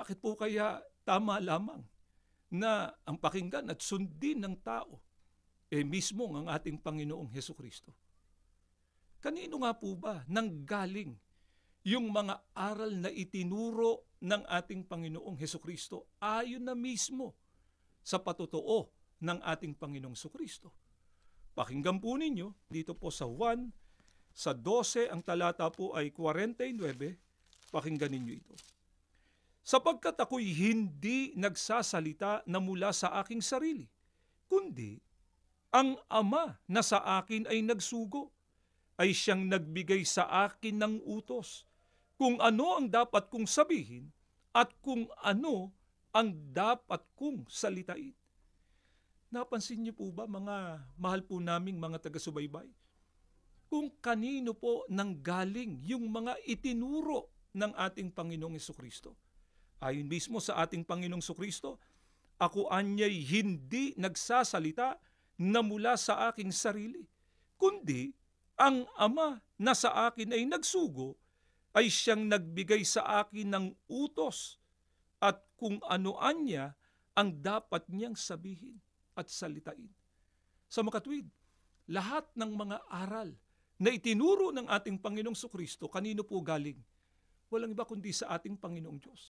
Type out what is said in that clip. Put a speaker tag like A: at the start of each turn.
A: Bakit po kaya tama lamang na ang pakinggan at sundin ng tao mismo ang ating Panginoong Hesukristo? Kanino nga po ba nanggaling yung mga aral na itinuro ng ating Panginoong Hesukristo ayon na mismo sa patotoo ng ating Panginoong Hesukristo? Pakinggan po ninyo dito po sa Juan, sa 12, ang talata po ay 49, pakinggan ninyo ito. Sapagkat ako'y hindi nagsasalita na mula sa aking sarili, kundi ang Ama na sa akin ay nagsugo, ay siyang nagbigay sa akin ng utos, kung ano ang dapat kong sabihin at kung ano ang dapat kong salitain. Napansin niyo po ba, mga mahal po naming mga taga-subaybay, kung kanino po nanggaling yung mga itinuro ng ating Panginoong Hesukristo? Ayon mismo sa ating Panginoong Hesukristo, ako anya'y hindi nagsasalita na mula sa aking sarili, kundi ang Ama na sa akin ay nagsugo, ay siyang nagbigay sa akin ng utos at kung ano anya ang dapat niyang sabihin at salitain. Sa makatwid, lahat ng mga aral na itinuro ng ating Panginoong Hesukristo, kanino po galing? Walang iba kundi sa ating Panginoong Diyos.